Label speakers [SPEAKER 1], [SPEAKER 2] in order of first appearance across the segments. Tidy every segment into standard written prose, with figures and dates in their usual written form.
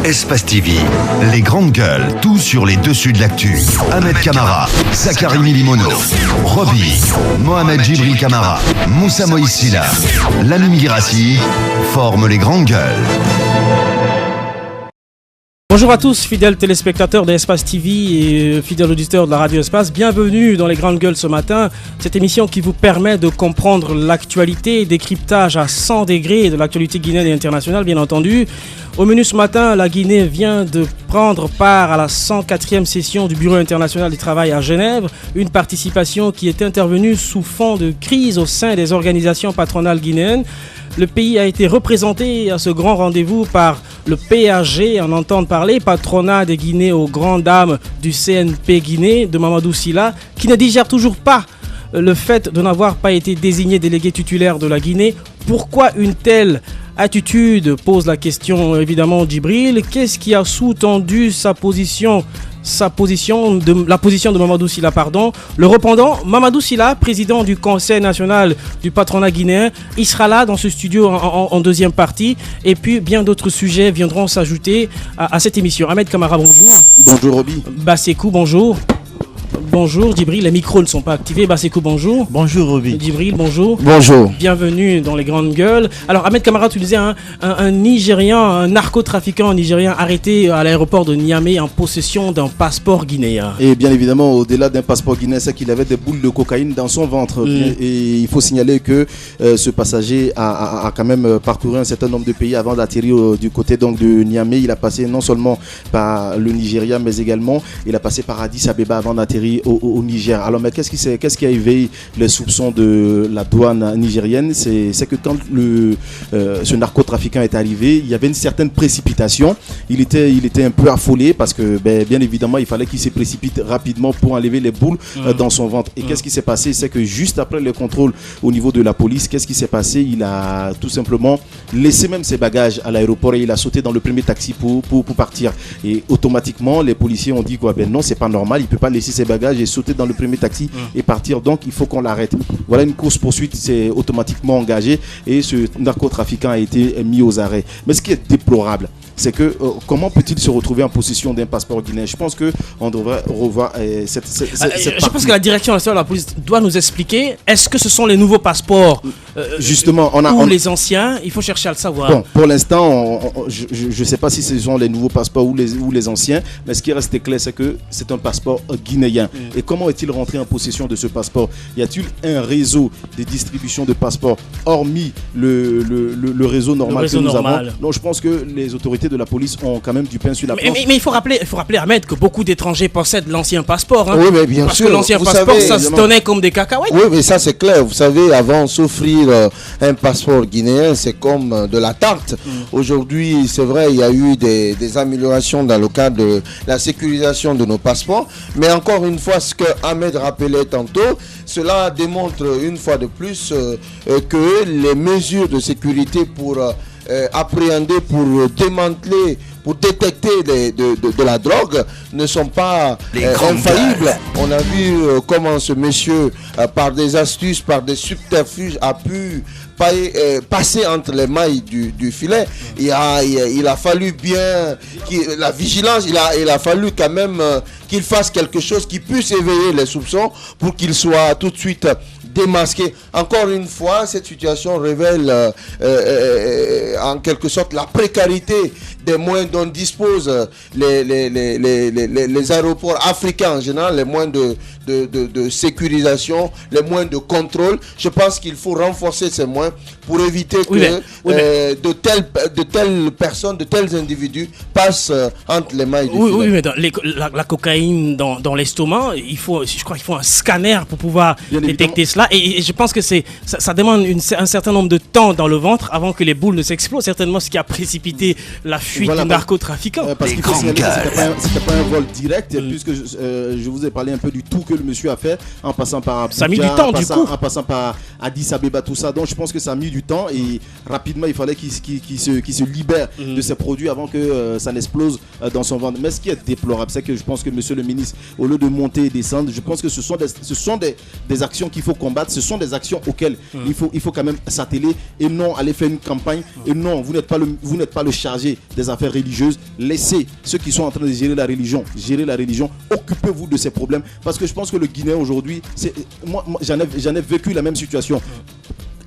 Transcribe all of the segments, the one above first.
[SPEAKER 1] Espace TV, les grandes gueules, tout sur les dessus de l'actu. Ahmed Camara, Zachary Milimono, Roby, Mohamed Djibril Camara, Moussa Moïsila, Lamine Girassi forment les grandes gueules.
[SPEAKER 2] Bonjour à tous, fidèles téléspectateurs d'Espace TV et fidèles auditeurs de la radio Espace. Bienvenue dans les grandes gueules ce matin. Cette émission qui vous permet de comprendre l'actualité, décryptage à 100 degrés de l'actualité guinéenne et internationale, bien entendu. Au menu ce matin, la Guinée vient de prendre part à la 104e session du Bureau international du travail à Genève. Une participation qui est intervenue sous fond de crise au sein des organisations patronales guinéennes. Le pays a été représenté à ce grand rendez-vous par le PAG, en entendre parler, patronat des Guinées aux grandes dames du CNP Guinée de Mamadou Sylla, qui ne digère toujours pas le fait de n'avoir pas été désigné délégué titulaire de la Guinée. Pourquoi une telle attitude, pose la question évidemment Djibril. Qu'est-ce qui a sous-tendu la position de Mamadou Sylla, Le répondant, Mamadou Sylla, président du Conseil national du patronat guinéen, il sera là dans ce studio en deuxième partie. Et puis bien d'autres sujets viendront s'ajouter à cette émission. Ahmed Camara, bonjour.
[SPEAKER 3] Bonjour Roby.
[SPEAKER 2] Bassekou, bonjour. Bonjour Djibril, les micros ne sont pas activés. Bassekou, bonjour.
[SPEAKER 3] Bonjour Roby.
[SPEAKER 2] Djibril, bonjour.
[SPEAKER 3] Bonjour.
[SPEAKER 2] Bienvenue dans les grandes gueules. Alors Ahmed Camara, tu disais un Nigérian, un narcotrafiquant nigérien arrêté à l'aéroport de Niamey en possession d'un passeport guinéen.
[SPEAKER 3] Et bien évidemment, au-delà d'un passeport guinéen, c'est qu'il avait des boules de cocaïne dans son ventre. Et il faut signaler que ce passager a quand même parcouru un certain nombre de pays avant d'atterrir du côté donc, de Niamey. Il a passé non seulement par le Nigeria, mais également il a passé par Addis Abeba avant d'atterrir au Niger. Alors, mais qu'est-ce qui a éveillé les soupçons de la douane nigérienne? C'est que quand ce narcotrafiquant est arrivé, il y avait une certaine précipitation. Il était un peu affolé parce que, bien évidemment, il fallait qu'il se précipite rapidement pour enlever les boules dans son ventre. Et qu'est-ce qui s'est passé? C'est que juste après le contrôle au niveau de la police, qu'est-ce qui s'est passé? Il a tout simplement laissé même ses bagages à l'aéroport et il a sauté dans le premier taxi pour partir. Et automatiquement, les policiers ont dit quoi? Non, c'est pas normal, il peut pas laisser ses bagages et sauter dans le premier taxi et partir, donc il faut qu'on l'arrête. Voilà, une course-poursuite s'est automatiquement engagée et ce narcotrafiquant a été mis aux arrêts. Mais ce qui est déplorable, c'est que comment peut-il se retrouver en possession d'un passeport guinéen? Je pense qu'on devrait revoir cette
[SPEAKER 2] je pense que la direction nationale de la police doit nous expliquer, est-ce que ce sont les nouveaux passeports
[SPEAKER 3] justement,
[SPEAKER 2] ou les anciens? Il faut chercher à le savoir.
[SPEAKER 3] Bon, pour l'instant, je ne sais pas si ce sont les nouveaux passeports ou les anciens, mais ce qui reste clair, c'est que c'est un passeport guinéen. Et comment est-il rentré en possession de ce passeport? Y a-t-il un réseau de distribution de passeports hormis le réseau normal que nous avons? Non, je pense que les autorités de la police ont quand même du pain sur la planche.
[SPEAKER 2] Mais il faut rappeler Ahmed que beaucoup d'étrangers possèdent l'ancien passeport.
[SPEAKER 4] Oui, mais bien sûr.
[SPEAKER 2] Parce que l'ancien passeport, ça se donnait comme des cacahuètes.
[SPEAKER 4] Oui, mais ça c'est clair. Vous savez, avant s'offrir un passeport guinéen, c'est comme de la tarte. Aujourd'hui, c'est vrai, il y a eu des améliorations dans le cadre de la sécurisation de nos passeports. Mais encore une fois, ce que Ahmed rappelait tantôt, cela démontre une fois de plus que les mesures de sécurité pour appréhender, pour démanteler, pour détecter de la drogue ne sont pas infaillibles. On a vu comment ce monsieur, par des astuces, par des subterfuges, a pu passer entre les mailles du filet. Il a fallu bien la vigilance, il a fallu quand même qu'il fasse quelque chose qui puisse éveiller les soupçons pour qu'il soit tout de suite démasqué. Encore une fois, cette situation révèle en quelque sorte la précarité des moyens dont disposent les aéroports africains en général, les moyens de sécurisation, les moyens de contrôle. Je pense qu'il faut renforcer ces moyens pour éviter que de telles personnes, de tels individus passent entre les mailles du filet.
[SPEAKER 2] Oui, mais la cocaïne dans l'estomac, je crois qu'il faut un scanner pour pouvoir détecter cela. Et je pense que ça demande un certain nombre de temps dans le ventre avant que les boules ne s'explosent. Certainement ce qui a précipité la fuite du narcotrafiquant.
[SPEAKER 3] Parce qu'il faut signaler que c'était pas un vol direct, puisque je vous ai parlé un peu du tout que le monsieur a fait en passant par Abuja,
[SPEAKER 2] ça a mis du temps,
[SPEAKER 3] en passant par Addis Abeba, tout ça. Donc je pense que ça a mis du temps et rapidement il fallait qu'il se libère de ces produits avant que ça n'explose dans son ventre. Mais ce qui est déplorable, c'est que je pense que monsieur le ministre, au lieu de monter et descendre, je pense que ce sont des actions qu'il faut combattre, ce sont des actions auxquelles il faut quand même s'atteler et non aller faire une campagne. Et non, vous n'êtes pas le chargé des des affaires religieuses. Laissez ceux qui sont en train de gérer la religion. Occupez-vous de ces problèmes. Parce que je pense que le Guinéen aujourd'hui, moi j'en ai vécu la même situation.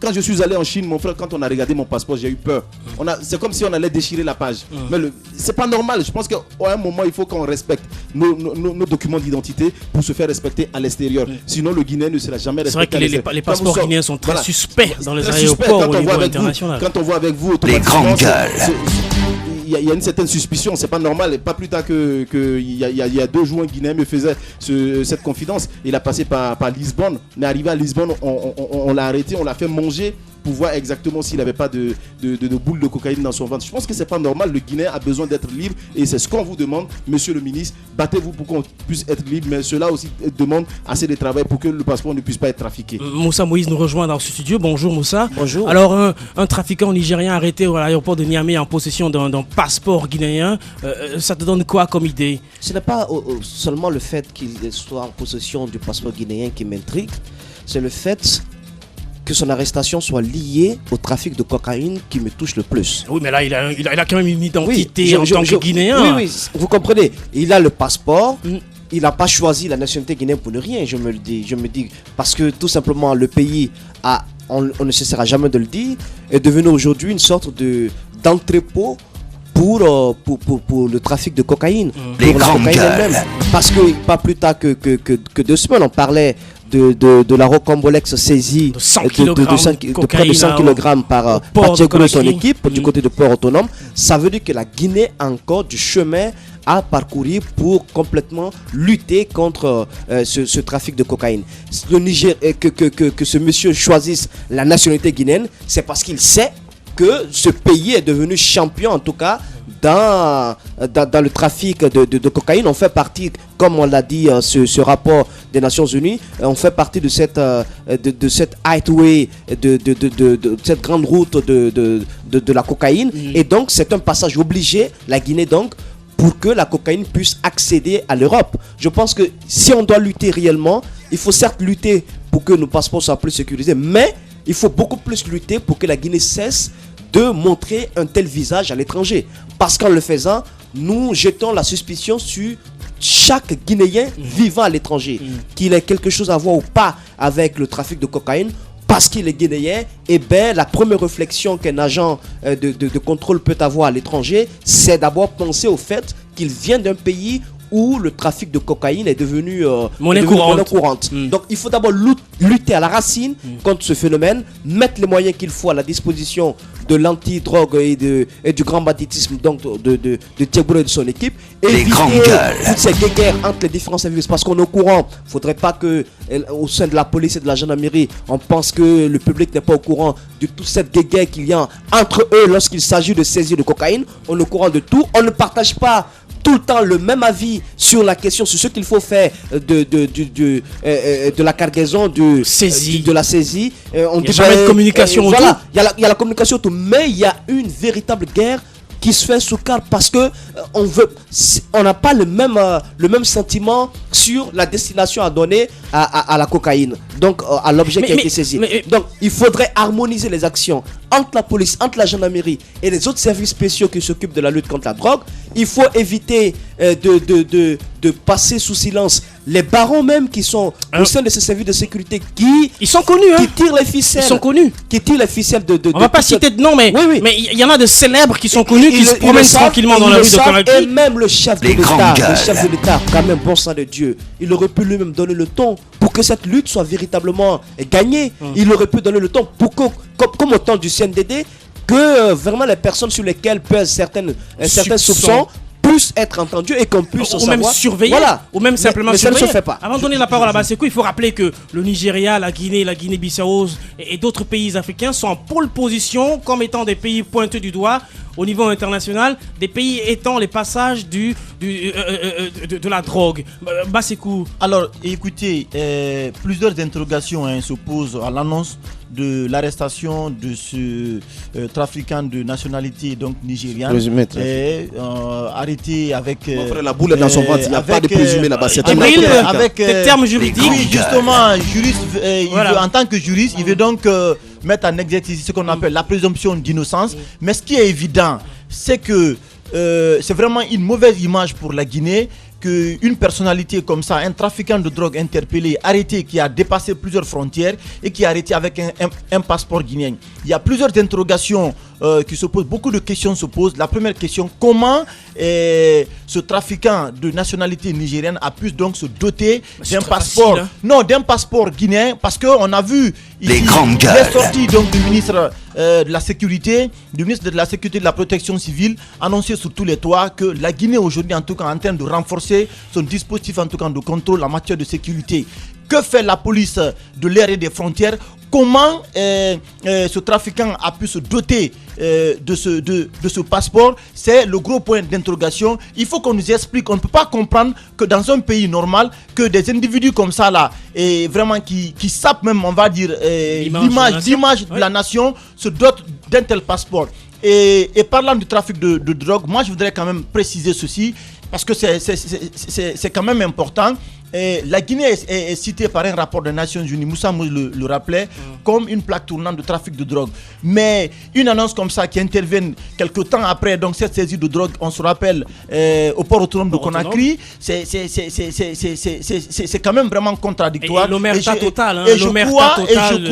[SPEAKER 3] Quand je suis allé en Chine, mon frère, quand on a regardé mon passeport, j'ai eu peur. C'est comme si on allait déchirer la page. Mais c'est pas normal. Je pense qu'à un moment, il faut qu'on respecte nos documents d'identité pour se faire respecter à l'extérieur. Sinon, le Guinéen ne sera jamais respecté.
[SPEAKER 2] C'est vrai que les passeports guinéens sont très suspects dans les aéroports au niveau international.
[SPEAKER 3] Quand on voit avec vous,
[SPEAKER 1] les grandes gueules.
[SPEAKER 3] Il y a une certaine suspicion, c'est pas normal. Et pas plus tard il y a 2 jours, un Guinéen me faisait cette confidence. Il a passé par Lisbonne. On est arrivé à Lisbonne, on l'a arrêté, on l'a fait manger pour voir exactement s'il n'avait pas de boules de cocaïne dans son ventre. Je pense que c'est pas normal. Le Guinéen a besoin d'être libre et c'est ce qu'on vous demande, monsieur le ministre. Battez-vous pour qu'on puisse être libre, mais cela aussi demande assez de travail pour que le passeport ne puisse pas être trafiqué.
[SPEAKER 2] Moussa Moïse nous rejoint dans ce studio. Bonjour Moussa.
[SPEAKER 5] Bonjour.
[SPEAKER 2] Alors un trafiquant nigérien arrêté à l'aéroport de Niamey en possession d'un passeport guinéen, ça te donne quoi comme idée?
[SPEAKER 5] Ce n'est pas seulement le fait qu'il soit en possession du passeport guinéen qui m'intrigue, c'est le fait que son arrestation soit liée au trafic de cocaïne qui me touche le plus.
[SPEAKER 2] Oui, mais là, il a quand même une identité en tant que Guinéen.
[SPEAKER 5] Oui, vous comprenez. Il a le passeport. Il n'a pas choisi la nationalité guinéenne pour ne rien, je me dis. Parce que tout simplement, le pays, on ne cessera jamais de le dire, est devenu aujourd'hui une sorte d'entrepôt pour le trafic de cocaïne.
[SPEAKER 1] Les
[SPEAKER 5] pour la cocaïne elle-même. Parce que pas plus tard que 2 semaines, on parlait de la rocambolex saisie de près de 100 kg par Diego et son équipe du côté de Port Autonome. Ça veut dire que la Guinée a encore du chemin à parcourir pour complètement lutter contre ce trafic de cocaïne. Le Niger, que ce monsieur choisisse la nationalité guinéenne, c'est parce qu'il sait que ce pays est devenu champion, en tout cas, dans le trafic de cocaïne. On fait partie, comme on l'a dit, ce rapport des Nations Unies, on fait partie de cette highway, de cette grande route de la cocaïne. Et donc, c'est un passage obligé, la Guinée, donc, pour que la cocaïne puisse accéder à l'Europe. Je pense que si on doit lutter réellement, il faut certes lutter pour que nos passeports soient plus sécurisés, mais il faut beaucoup plus lutter pour que la Guinée cesse de montrer un tel visage à l'étranger. Parce qu'en le faisant, nous jetons la suspicion sur chaque Guinéen vivant à l'étranger. Qu'il ait quelque chose à voir ou pas avec le trafic de cocaïne, parce qu'il est guinéen, et bien la première réflexion qu'un agent de contrôle peut avoir à l'étranger, c'est d'abord penser au fait qu'il vient d'un pays où le trafic de cocaïne est devenu monnaie courante. Donc il faut d'abord lutter à la racine contre ce phénomène, mettre les moyens qu'il faut à la disposition de l'anti-drogue et du grand banditisme, donc de Diego et de son équipe, éviter toutes ces guerres entre les différents services, parce qu'on est au courant. Il ne faudrait pas que au sein de la police et de la gendarmerie, on pense que le public n'est pas au courant de toute cette guerre qu'il y a entre eux lorsqu'il s'agit de saisie de cocaïne. On est au courant de tout, on ne partage pas tout le temps le même avis sur la question, sur ce qu'il faut faire de la cargaison, de la saisie.
[SPEAKER 2] Il n'y a jamais de communication autour.
[SPEAKER 5] Voilà, il y a la communication autour, mais il y a une véritable guerre qui se fait sous carte parce que on n'a pas le même sentiment sur la destination à donner à la cocaïne, donc à l'objet qui a été saisi. Donc il faudrait harmoniser les actions entre la police, entre la gendarmerie et les autres services spéciaux qui s'occupent de la lutte contre la drogue. Il faut éviter de passer sous silence les barons même qui sont au sein de ces services de sécurité
[SPEAKER 2] ils sont connus,
[SPEAKER 5] qui tirent les ficelles.
[SPEAKER 2] Ils sont connus.
[SPEAKER 5] Qui tirent les ficelles on
[SPEAKER 2] va pas citer de nom, mais il y en a de célèbres qui sont connus, qui se promènent tranquillement dans la rue de Conakry.
[SPEAKER 5] Et même le chef de l'État, quand même, bon sang de Dieu, il aurait pu lui-même donner le ton pour que cette lutte soit véritablement gagnée. Il aurait pu donner le ton pour que, comme au temps du CNDD, que vraiment les personnes sur lesquelles pèsent certains soupçons puissent être entendus et qu'on puisse
[SPEAKER 2] ou même surveiller, ou même simplement surveiller.
[SPEAKER 5] Ça ne se fait pas.
[SPEAKER 2] Avant de donner la parole à Basekou, il faut rappeler que le Nigeria, la Guinée-Bissau et d'autres pays africains sont en pole position comme étant des pays pointés du doigt au niveau international, des pays étant les passages de la drogue. Basekou.
[SPEAKER 6] Alors, écoutez, plusieurs interrogations se posent à l'annonce de l'arrestation de ce trafiquant de nationalité donc nigériane, arrêté avec
[SPEAKER 3] la boule dans son ventre, il n'y a pas de présumé là-bas. C'est
[SPEAKER 2] avec des termes juridiques.
[SPEAKER 6] Oui, justement, juriste, en tant que juriste, il veut donc mettre en exercice ce qu'on appelle la présomption d'innocence. Mais ce qui est évident, c'est que c'est vraiment une mauvaise image pour la Guinée qu'une personnalité comme ça, un trafiquant de drogue interpellé, arrêté, qui a dépassé plusieurs frontières et qui est arrêté avec un passeport guinéen. Il y a plusieurs interrogations qui se posent, beaucoup de questions se posent. La première question, comment ce trafiquant de nationalité nigérienne a pu donc se doter d'un passeport, facile, hein. Non, d'un passeport guinéen, parce qu'on a vu ici, les sorties donc du ministre de la sécurité, du ministre de la sécurité et de la protection civile, annoncer sur tous les toits que la Guinée aujourd'hui, en tout cas en train de renforcer son dispositif en tout cas de contrôle en matière de sécurité. Que fait la police de l'air et des frontières? Comment ce trafiquant a pu se doter de ce passeport? C'est le gros point d'interrogation. Il faut qu'on nous explique. On ne peut pas comprendre que dans un pays normal, que des individus comme ça là, et vraiment qui sapent même, on va dire, l'image de la nation, se dotent d'un tel passeport. Et parlant du trafic de drogue, moi je voudrais quand même préciser ceci, parce que c'est quand même important. Et la Guinée est citée par un rapport des Nations Unies, Moussa Moïse le rappelait, comme une plaque tournante de trafic de drogue. Mais une annonce comme ça qui intervient quelques temps après donc cette saisie de drogue, on se rappelle, au port autonome de Conakry, c'est quand même vraiment contradictoire.
[SPEAKER 2] Et l'omerta totale, hein,
[SPEAKER 6] et je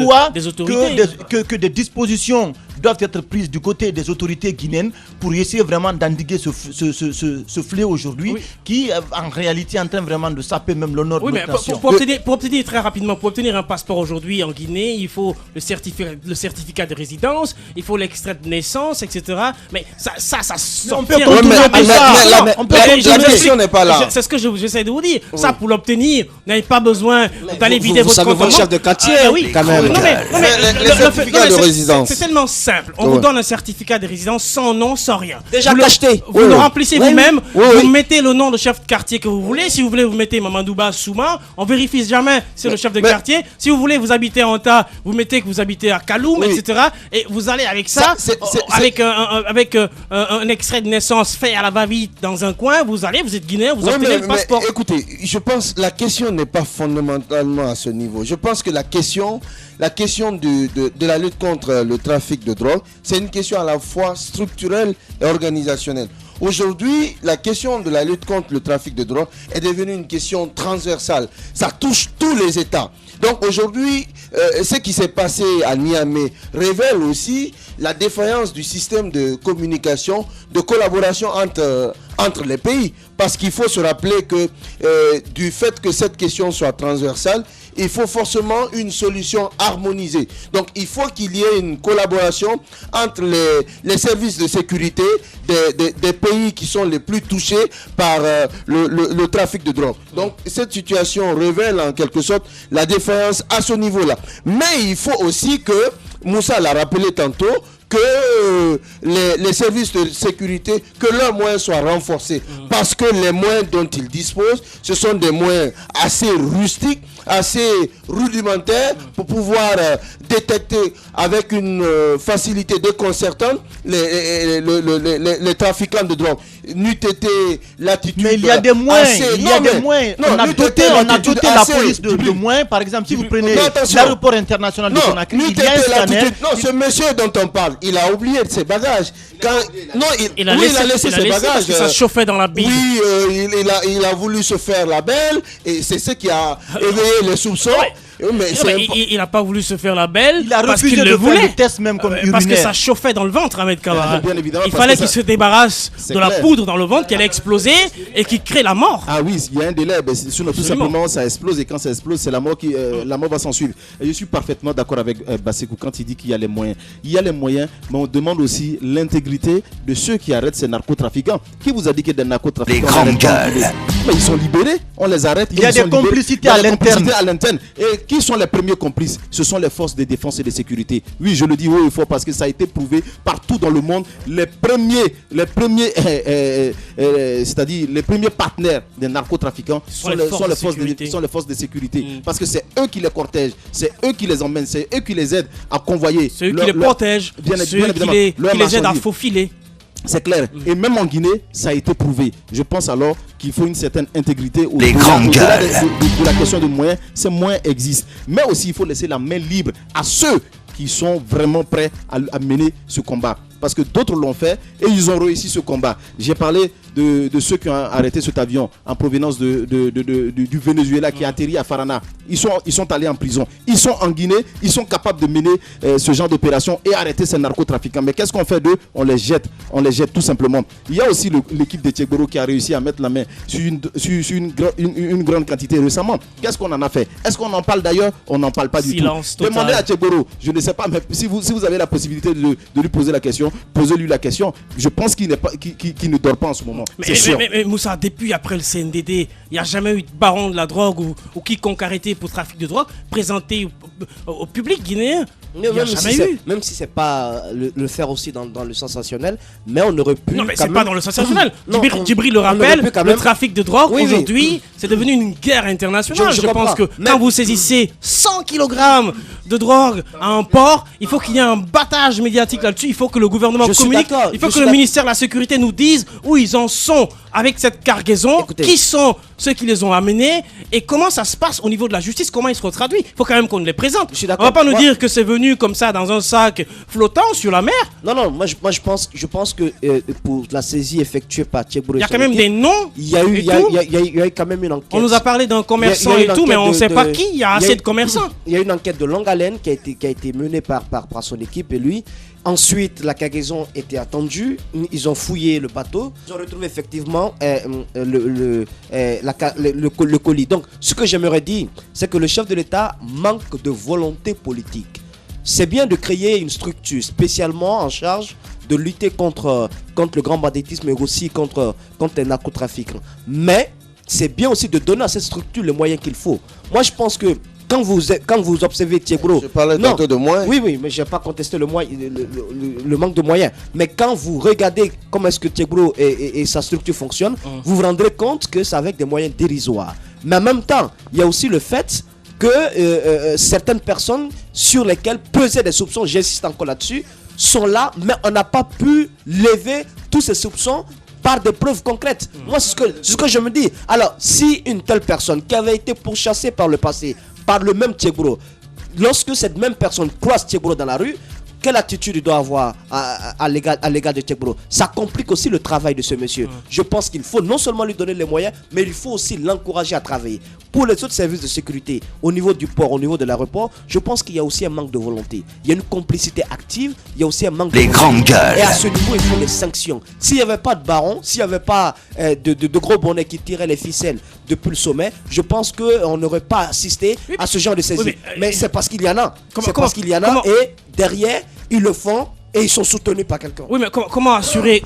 [SPEAKER 6] crois
[SPEAKER 2] des autorités.
[SPEAKER 6] Que des dispositions doivent être prises du côté des autorités guinéennes pour essayer vraiment d'endiguer ce fléau aujourd'hui, qui en réalité est en train vraiment de saper même l'honneur de notre nation.
[SPEAKER 2] Pour obtenir très rapidement, pour obtenir un passeport aujourd'hui en Guinée, il faut le certificat de résidence, il faut l'extrait de naissance, etc. Mais ça
[SPEAKER 6] on peut contourner tout ça.
[SPEAKER 4] La question n'est pas là.
[SPEAKER 2] C'est ce que j'essaie de vous dire. Ça, pour l'obtenir, vous n'avez pas besoin d'aller vider votre compte.
[SPEAKER 5] Vous savez, votre chef de quartier,
[SPEAKER 2] oui,
[SPEAKER 5] quand même.
[SPEAKER 2] Non, mais
[SPEAKER 4] les certificats de résidence.
[SPEAKER 2] C'est tellement simple. On vous donne un certificat de résidence sans nom, sans rien.
[SPEAKER 5] Déjà cacheté.
[SPEAKER 2] Vous le remplissez vous-même. Vous mettez le nom de chef de quartier que vous voulez. Si vous voulez, vous mettez Mamandouba Souma. On vérifie jamais c'est le chef de quartier. Si vous voulez, vous habitez à Anta, vous mettez que vous habitez à Kaloum, etc. Et vous allez avec ça, avec un extrait de naissance fait à la va-vite dans un coin. Vous allez, vous êtes guinéen, vous obtenez le passeport.
[SPEAKER 4] Écoutez, je pense que la question n'est pas fondamentalement à ce niveau. Je pense que la question de la lutte contre le trafic de drogue, c'est une question à la fois structurelle et organisationnelle. Aujourd'hui, la question de la lutte contre le trafic de drogue est devenue une question transversale. Ça touche tous les États. Donc aujourd'hui, ce qui s'est passé à Niamey révèle aussi la défaillance du système de communication, de collaboration entre les pays. Parce qu'il faut se rappeler que du fait que cette question soit transversale, il faut forcément une solution harmonisée. Donc il faut qu'il y ait une collaboration entre les services de sécurité des pays qui sont les plus touchés par le trafic de drogue. Donc cette situation révèle en quelque sorte la défaillance à ce niveau-là. Mais il faut aussi que, Moussa l'a rappelé tantôt, que les services de sécurité, que leurs moyens soient renforcés. Parce que les moyens dont ils disposent, ce sont des moyens assez rustiques, assez rudimentaires, pour pouvoir détecter avec une facilité déconcertante les trafiquants de drogue. N'eût été l'attitude.
[SPEAKER 6] Mais il y a des moyens. On a doté la police de moyens. Par exemple, si vous prenez l'aéroport international de Conakry, il y a un scanner.
[SPEAKER 4] Non, ce monsieur dont on parle, il a oublié ses bagages. Il a laissé ses bagages.
[SPEAKER 2] Parce que ça chauffait dans la bille.
[SPEAKER 4] Oui, il a voulu se faire la belle et c'est ce qui a éveillé les soupçons.
[SPEAKER 2] Mais il n'a pas voulu se faire la belle.
[SPEAKER 6] Il a refusé de faire le test même comme urinaire.
[SPEAKER 2] Parce que ça chauffait dans le ventre, Ahmed Kamara. Il fallait qu'il se débarrasse de la poudre dans le ventre qui allait exploser et qui crée la mort.
[SPEAKER 3] Ah oui, il y a un délai. Sinon, tout simplement, ça explose et quand ça explose, c'est la mort qui la mort va s'en suivre. Et je suis parfaitement d'accord avec Bassekou quand il dit qu'il y a les moyens. Il y a les moyens, mais on demande aussi l'intégrité de ceux qui arrêtent ces narcotrafiquants. Qui vous a dit que des narcotrafiquants?
[SPEAKER 1] Les grandes gueules.
[SPEAKER 3] Mais ils sont libérés, on les arrête.
[SPEAKER 6] Il y a des complicités à
[SPEAKER 3] l'interne. Et qui sont les premiers complices? Ce sont les forces de défense et de sécurité. Oui, je le dis haut et fort parce que ça a été prouvé partout dans le monde. Les premiers c'est-à-dire les premiers partenaires des narcotrafiquants sont les forces de sécurité. Parce que c'est eux qui les cortègent, c'est eux qui les emmènent, c'est eux qui les aident à convoyer.
[SPEAKER 2] C'est eux qui les protègent, ceux qui les aident à faufiler.
[SPEAKER 3] C'est clair. Et même en Guinée, ça a été prouvé. Je pense alors qu'il faut une certaine intégrité.
[SPEAKER 1] Les grandes gueules.
[SPEAKER 3] Pour la question de moyens, ces moyens existent. Mais aussi, il faut laisser la main libre à ceux qui sont vraiment prêts à mener ce combat. parce que d'autres l'ont fait et ils ont réussi ce combat. J'ai parlé de ceux qui ont arrêté cet avion en provenance du Venezuela qui a atterri à Farana. Ils sont allés en prison. Ils sont en Guinée, ils sont capables de mener ce genre d'opération et arrêter ces narcotrafiquants. Mais qu'est-ce qu'on fait d'eux? On les jette tout simplement. Il y a aussi l'équipe de Tchegboro qui a réussi à mettre la main sur une grande quantité récemment. Qu'est-ce qu'on en a fait? Est-ce qu'on en parle d'ailleurs? On n'en parle pas du tout.
[SPEAKER 2] Total.
[SPEAKER 3] Demandez à Tchegboro, je ne sais pas, mais si vous avez la possibilité de lui poser la question, posez-lui la question. Je pense qu'il ne dort pas en ce moment.
[SPEAKER 2] Mais Moussa, depuis après le CNDD, il n'y a jamais eu de baron de la drogue ou quiconque arrêté pour trafic de drogue présenté au public guinéen.
[SPEAKER 5] Même si c'est pas le faire aussi dans le sensationnel, mais on aurait pu.
[SPEAKER 2] Non, mais c'est pas dans le sensationnel. Djibril le rappelle, le trafic de drogue aujourd'hui, c'est devenu une guerre internationale. Je pense que quand vous saisissez 100 kg de drogue à un port, il faut qu'il y ait un battage médiatique là-dessus. Il faut que le gouvernement communique. Il faut que le ministère de la Sécurité nous dise où ils en sont avec cette cargaison. Écoutez, qui sont ceux qui les ont amenés et comment ça se passe au niveau de la justice, comment ils seront traduits. Il faut quand même qu'on les présente. On va pas nous dire que c'est venu comme ça dans un sac flottant sur la mer.
[SPEAKER 5] Non, moi je pense que pour la saisie effectuée par Tchegboro,
[SPEAKER 2] il y a quand même des noms.
[SPEAKER 5] Il y a eu quand même une enquête.
[SPEAKER 2] On nous a parlé d'un commerçant et tout, mais on ne sait pas qui. Il y a assez de commerçants.
[SPEAKER 5] Il y a une enquête de longue haleine qui a été menée par son équipe et lui. Ensuite, la cargaison était attendue. Ils ont fouillé le bateau. Ils ont retrouvé effectivement le colis. Donc, ce que j'aimerais dire, c'est que le chef de l'État manque de volonté politique. C'est bien de créer une structure spécialement en charge de lutter contre le grand banditisme, mais aussi contre les narcotrafiquants. Mais c'est bien aussi de donner à cette structure les moyens qu'il faut. Moi, je pense que quand vous observez Tchegboro...
[SPEAKER 4] Je parlais tantôt de moyens.
[SPEAKER 5] Oui, mais je n'ai pas contesté le manque de moyens. Mais quand vous regardez comment est-ce que Tchegboro et sa structure fonctionnent, vous vous rendrez compte que c'est avec des moyens dérisoires. Mais en même temps, il y a aussi le fait que certaines personnes sur lesquelles pesaient des soupçons, j'insiste encore là-dessus, sont là, mais on n'a pas pu lever tous ces soupçons par des preuves concrètes. Moi, c'est ce que je me dis. Alors, si une telle personne qui avait été pourchassée par le passé, par le même Tchegboro, lorsque cette même personne croise Tchegboro dans la rue, quelle attitude il doit avoir à l'égard de Tchegboro? Ça complique aussi le travail de ce monsieur. Je pense qu'il faut non seulement lui donner les moyens, mais il faut aussi l'encourager à travailler. Pour les autres services de sécurité, au niveau du port, au niveau de l'aéroport, je pense qu'il y a aussi un manque de volonté. Il y a une complicité active, il y a aussi un manque de volonté.
[SPEAKER 1] Grandes gueules.
[SPEAKER 5] Et à ce niveau, il faut des sanctions. S'il n'y avait pas de baron, s'il n'y avait pas de gros bonnets qui tiraient les ficelles depuis le sommet, je pense qu'on n'aurait pas assisté à ce genre de saisie. Mais c'est parce qu'il y en a. Et derrière, ils le font et ils sont soutenus par quelqu'un.
[SPEAKER 2] Oui, mais comment assurer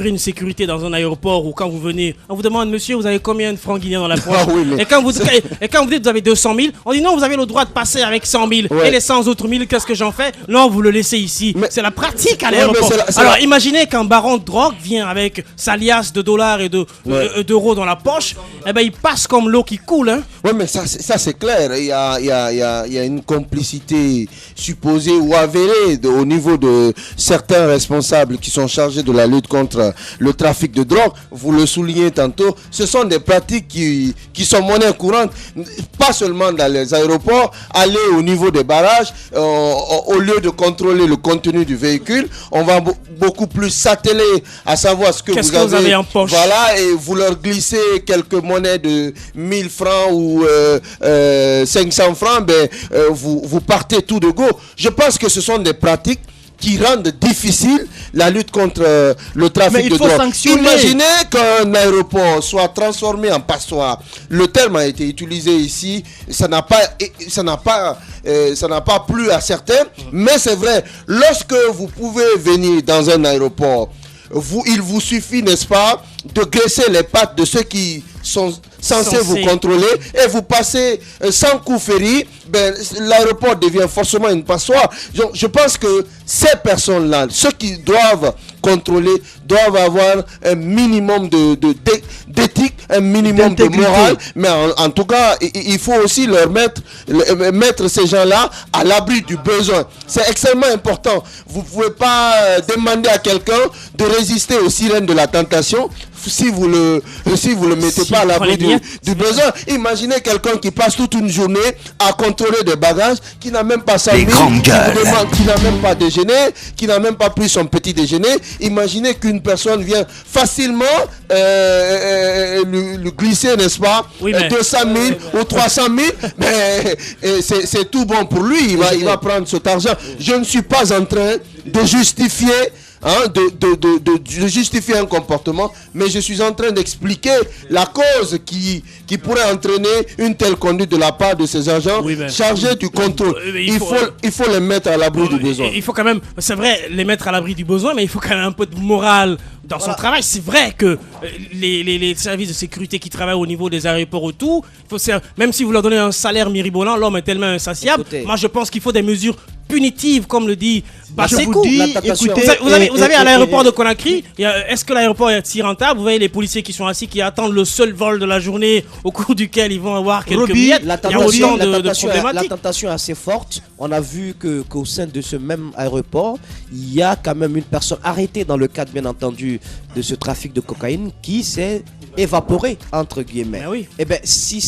[SPEAKER 2] une sécurité dans un aéroport où quand vous venez, on vous demande, monsieur, vous avez combien de francs guinéens dans la poche? Et quand vous dites vous avez 200 000, on dit non, vous avez le droit de passer avec 100 000. Ouais. Et les 100 autres 1000, qu'est-ce que j'en fais? Non, vous le laissez ici. C'est la pratique à l'aéroport. Alors imaginez qu'un baron de drogue vient avec sa liasse de dollars et d'euros dans la poche, et ben il passe comme l'eau qui coule. Hein.
[SPEAKER 4] Oui, mais ça c'est clair. Il y a une complicité supposée ou avérée au niveau de certains responsables qui sont chargés de la lutte contre le trafic de drogue. Vous le soulignez tantôt, ce sont des pratiques qui sont monnaie courante, pas seulement dans les aéroports. Aller au niveau des barrages, au lieu de contrôler le contenu du véhicule, on va beaucoup plus s'atteler à savoir ce que vous avez
[SPEAKER 2] en poche.
[SPEAKER 4] Voilà, et vous leur glissez quelques monnaies de 1000 francs ou 500 francs, vous partez tout de go. Je pense que ce sont des pratiques qui rendent difficile la lutte contre le trafic de drogue. Imaginez qu'un aéroport soit transformé en passoire. Le terme a été utilisé ici, ça n'a pas plu à certains, mais c'est vrai, lorsque vous pouvez venir dans un aéroport, il vous suffit, n'est-ce pas, de graisser les pattes de ceux qui sont censés vous contrôler et vous passez sans coup féri, l'aéroport devient forcément une passoire. Donc, je pense que ces personnes-là, ceux qui doivent contrôler doivent avoir un minimum d'éthique, un minimum de morale. Mais en tout cas, il faut aussi leur mettre ces gens-là à l'abri du besoin. C'est extrêmement important. Vous ne pouvez pas demander à quelqu'un de résister aux sirènes de la tentation si vous le mettez pas à l'abri du besoin. Imaginez quelqu'un qui passe toute une journée à contrôler des bagages, qui n'a même pas sa vie, qui n'a même pas déjeuné, qui n'a même pas pris son petit déjeuner. Imaginez qu'une personne vient facilement lui glisser, n'est-ce pas, 200 000 ou 300 000, mais c'est tout bon pour lui. Il va prendre cet argent. Je ne suis pas en train de justifier de justifier un comportement, mais je suis en train d'expliquer la cause qui pourrait entraîner une telle conduite de la part de ces agents chargés du contrôle. Il faut les mettre à l'abri du besoin.
[SPEAKER 2] Il faut quand même, c'est vrai, les mettre à l'abri du besoin, mais il faut quand même un peu de morale dans son travail. C'est vrai que les services de sécurité qui travaillent au niveau des aéroports et tout, même si vous leur donnez un salaire miribolant, l'homme est tellement insatiable. Moi, je pense qu'il faut des mesures punitives, comme le dit Basekou. Vous avez à l'aéroport de Conakry, est-ce que l'aéroport est si rentable? Vous voyez les policiers qui sont assis, qui attendent le seul vol de la journée au cours duquel ils vont avoir quelques billets.
[SPEAKER 5] La tentation est assez forte. On a vu qu'au sein de ce même aéroport, il y a quand même une personne arrêtée dans le cadre, bien entendu, de ce trafic de cocaïne qui s'est évaporé, entre guillemets. Et bien, si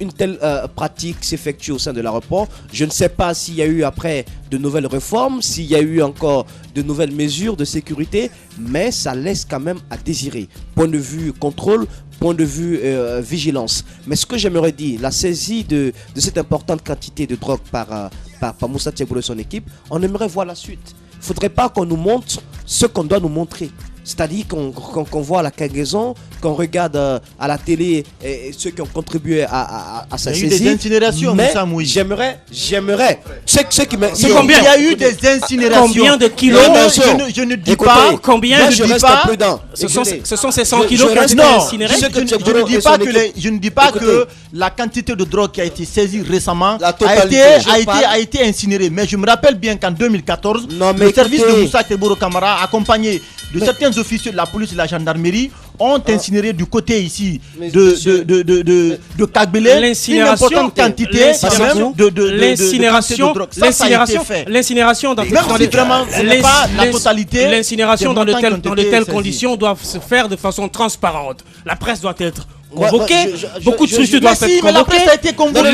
[SPEAKER 5] une telle pratique s'effectue au sein de l'aéroport, je ne sais pas s'il y a eu après de nouvelles réformes, s'il y a eu encore de nouvelles mesures de sécurité, mais ça laisse quand même à désirer. Point de vue contrôle, point de vue vigilance. Mais ce que j'aimerais dire, la saisie de cette importante quantité de drogue par Moussa Tchegboulou et son équipe, on aimerait voir la suite. Il ne faudrait pas qu'on nous montre ce qu'on doit nous montrer. C'est-à-dire qu'on voit la cargaison, qu'on regarde à la télé ceux qui ont contribué à sa saisie.
[SPEAKER 6] Il y a eu des incinérations, Moussa Moui.
[SPEAKER 5] J'aimerais.
[SPEAKER 6] Combien il y a eu des incinérations?
[SPEAKER 2] Combien de kilos?
[SPEAKER 6] Je ne dis pas.
[SPEAKER 2] Combien?
[SPEAKER 5] Je reste prudent.
[SPEAKER 2] Ce sont ces 100 kilos qui ont été incinérés.
[SPEAKER 6] Je ne dis pas que la quantité de drogue qui a été saisie récemment a été incinérée. Mais je me rappelle bien qu'en 2014, le service de Moussa Teboro Camara, accompagné de certains officiers de la police et de la gendarmerie, ont incinéré du côté ici de Kagbele une importante quantité
[SPEAKER 2] l'incinération dans de telles conditions doivent se faire de façon transparente. La presse doit être convoquée, beaucoup de structures doivent être convoquées.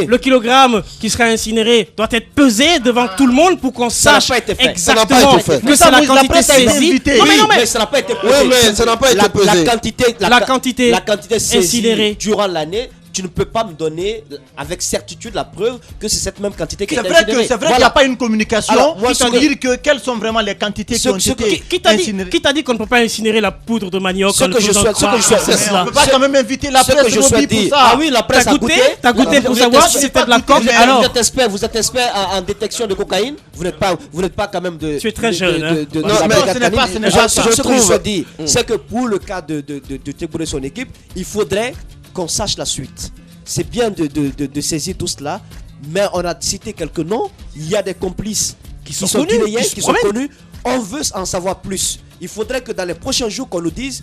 [SPEAKER 2] Le kilogramme qui sera incinéré doit être pesé devant tout le monde pour qu'on sache exactement que c'est la quantité saisie.
[SPEAKER 5] Mais ça n'a pas été pesé. La quantité incinérée durant l'année, tu ne peux pas me donner avec certitude la preuve que c'est cette même quantité qui est incinérée.
[SPEAKER 6] C'est vrai qu'il n'y a pas une communication pour dire quelles sont vraiment les quantités qui ont été incinérées.
[SPEAKER 2] Qui t'a dit qu'on ne peut pas incinérer la poudre de manioc?
[SPEAKER 5] On ne
[SPEAKER 6] peut pas quand même inviter la presse pour ça.
[SPEAKER 5] Ah oui, la presse a goûté.
[SPEAKER 2] T'as goûté pour savoir si c'était de la coke?
[SPEAKER 5] Alors, vous êtes expert en détection de cocaïne. Vous n'êtes pas quand même de.
[SPEAKER 2] Tu es très jeune.
[SPEAKER 5] Non, mais ce que je dis, c'est que pour le cas de Tchegboulou et son équipe, il faudrait qu'on sache la suite. C'est bien de saisir tout cela, mais on a cité quelques noms. Il y a des complices qui sont connus. On veut en savoir plus. Il faudrait que dans les prochains jours qu'on nous dise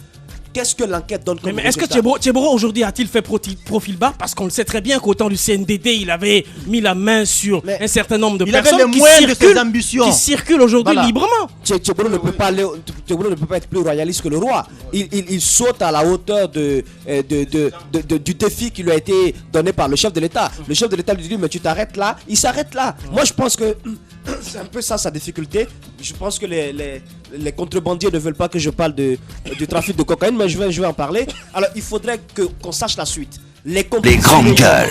[SPEAKER 5] qu'est-ce que l'enquête donne comme
[SPEAKER 2] mais est-ce que Tcheboro aujourd'hui a-t-il fait profil bas? Parce qu'on le sait très bien qu'au temps du CNDD, il avait mis la main sur un certain nombre de personnes qui circulent aujourd'hui librement.
[SPEAKER 5] Tcheboro ne peut pas être plus royaliste que le roi. Il saute à la hauteur du défi qui lui a été donné par le chef de l'État. Le chef de l'État lui dit mais tu t'arrêtes là, il s'arrête là. Moi je pense que c'est un peu ça sa difficulté. Je pense que les contrebandiers ne veulent pas que je parle du trafic de cocaïne, mais je vais en parler. Alors il faudrait qu'on sache la suite. Les
[SPEAKER 1] grandes gueules.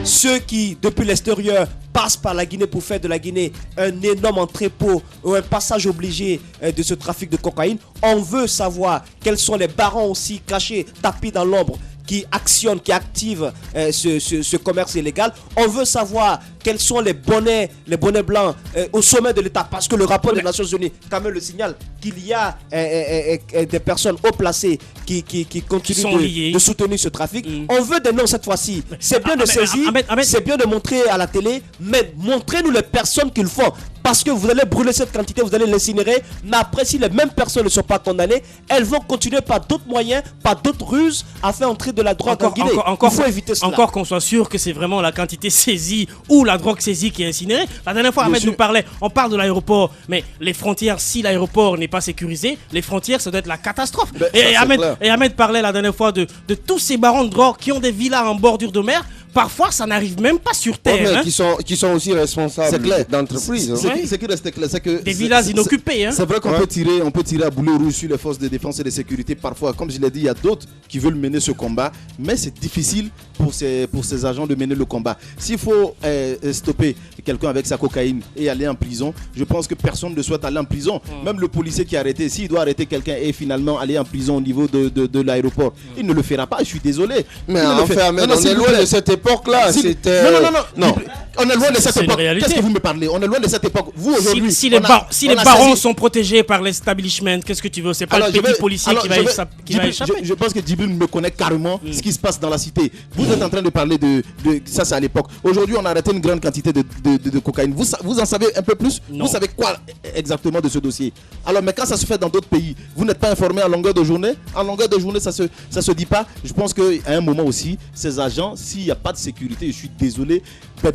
[SPEAKER 5] Ceux qui, depuis l'extérieur, passent par la Guinée pour faire de la Guinée un énorme entrepôt ou un passage obligé de ce trafic de cocaïne. On veut savoir quels sont les barons aussi cachés, tapis dans l'ombre, qui actionnent, qui activent ce commerce illégal. On veut savoir quels sont les bonnets blancs au sommet de l'État, parce que le rapport des Nations Unies quand même le signale qu'il y a des personnes haut placées qui continuent de soutenir ce trafic. On veut des noms cette fois-ci. C'est bien de saisir, c'est bien de montrer à la télé, mais montrez-nous les personnes qui le font. parce que vous allez brûler cette quantité, vous allez l'incinérer, mais après si les mêmes personnes ne sont pas condamnées, elles vont continuer par d'autres moyens, par d'autres ruses à faire entrer de la drogue en Guinée. Il faut éviter cela.
[SPEAKER 2] Encore qu'on soit sûr que c'est vraiment la quantité saisie ou la drogue saisie qui est incinérée. La dernière fois, Ahmed nous parlait, on parle de l'aéroport, mais les frontières, si l'aéroport n'est pas sécurisé, les frontières, ça doit être la catastrophe. Et Ahmed parlait la dernière fois de tous ces barons de drogue qui ont des villas en bordure de mer. Parfois, ça n'arrive même pas sur terre.
[SPEAKER 4] Qui sont aussi responsables d'entreprises.
[SPEAKER 3] Ce qui reste clair, c'est que
[SPEAKER 2] des villages inoccupés.
[SPEAKER 3] C'est vrai qu'on peut tirer à boulet rouge sur les forces de défense et de sécurité. Parfois, comme je l'ai dit, il y a d'autres qui veulent mener ce combat, mais c'est difficile pour ces agents de mener le combat. S'il faut stopper quelqu'un avec sa cocaïne et aller en prison, je pense que personne ne souhaite aller en prison. Même le policier qui a arrêté, s'il doit arrêter quelqu'un et finalement aller en prison au niveau de l'aéroport, il ne le fera pas. Je suis désolé.
[SPEAKER 4] Mais enfin, on est loin de cette époque-là.
[SPEAKER 3] Non. On est loin de cette époque. Qu'est-ce que vous me parlez? On est loin de cette époque. Vous aujourd'hui,
[SPEAKER 2] si les barons sont protégés par l'establishment, qu'est-ce que tu veux? C'est pas le petit policier qui va échapper.
[SPEAKER 3] Je pense que Djibril me connaît carrément ce qui se passe dans la cité. Vous êtes en train de parler de ça, c'est à l'époque. Aujourd'hui, on a arrêté une grande quantité de cocaïne. Vous en savez un peu plus?
[SPEAKER 2] Non.
[SPEAKER 3] Vous savez quoi exactement de ce dossier? Alors, mais quand ça se fait dans d'autres pays, vous n'êtes pas informé à longueur de journée? En longueur de journée, ça se dit pas. Je pense qu'à un moment aussi, ces agents, s'il n'y a pas de sécurité, je suis désolé,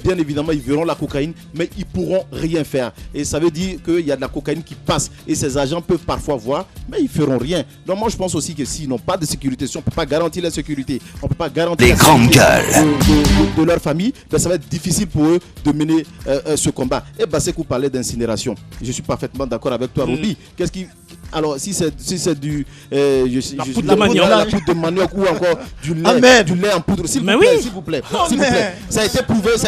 [SPEAKER 3] bien évidemment, ils verront la cocaïne, mais ils pourront rien faire. Et ça veut dire qu'il y a de la cocaïne qui passe. Et ces agents peuvent parfois voir, mais ils feront rien. Donc moi, je pense aussi que s'ils n'ont pas de sécurité, si on ne peut pas garantir la sécurité, on ne peut pas garantir
[SPEAKER 1] les grandes gueules
[SPEAKER 3] de leur famille, ben ça va être difficile pour eux de mener ce combat. Et Basekou parlait d'incinération. Je suis parfaitement d'accord avec toi, Roby. Qu'est-ce qui... Alors, si c'est du...
[SPEAKER 2] la poudre de
[SPEAKER 3] manioc ou encore du lait en poudre, s'il vous plaît. Ça a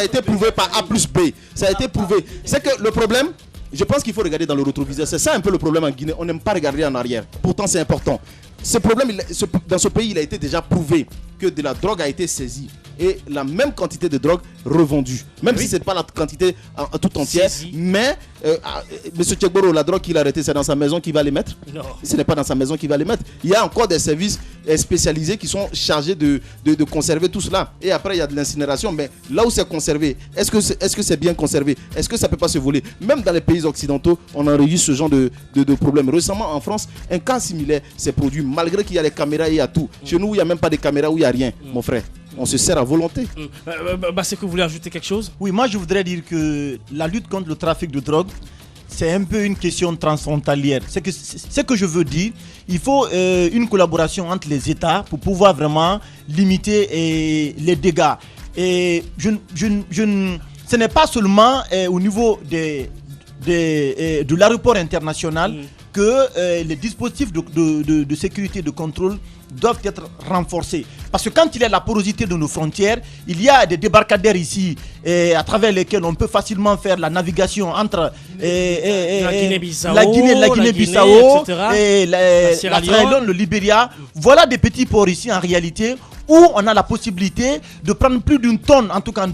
[SPEAKER 3] été prouvé par A plus B. Ça a été prouvé. C'est que le problème, je pense qu'il faut regarder dans le rétroviseur. C'est ça un peu le problème en Guinée. On n'aime pas regarder en arrière. Pourtant, c'est important. Ce problème, dans ce pays, il a été déjà prouvé que de la drogue a été saisie et la même quantité de drogue revendue. Même si ce n'est pas la quantité en tout entière. Mais M. Tchegboro, la drogue qu'il a arrêtée, c'est dans sa maison qu'il va les mettre? Non. Ce n'est pas dans sa maison qu'il va les mettre. Il y a encore des services spécialisés qui sont chargés de conserver tout cela. Et après, il y a de l'incinération. Mais là où c'est conservé, est-ce que c'est bien conservé? Est-ce que ça ne peut pas se voler? Même dans les pays occidentaux, on enregistre ce genre de problème. Récemment, en France, un cas similaire s'est produit malgré qu'il y a les caméras et il y a tout. Chez nous, il n'y a même pas de caméras, où il n'y a rien, mon frère. On se sert à volonté.
[SPEAKER 2] C'est que vous voulez ajouter quelque chose?
[SPEAKER 6] Oui, moi je voudrais dire que la lutte contre le trafic de drogue, c'est un peu une question transfrontalière. Ce que je veux dire, il faut une collaboration entre les États pour pouvoir vraiment limiter les dégâts. Et ce n'est pas seulement au niveau de l'aéroport international que les dispositifs de sécurité, de contrôle doivent être renforcés. Parce que quand il y a la porosité de nos frontières, il y a des débarcadères ici à travers lesquels on peut facilement faire la navigation entre
[SPEAKER 2] la Guinée-Bissau,
[SPEAKER 6] la Guinée-Bissau et la Sierra Leone, le Libéria. Voilà des petits ports ici en réalité où on a la possibilité de prendre plus d'une tonne en tout cas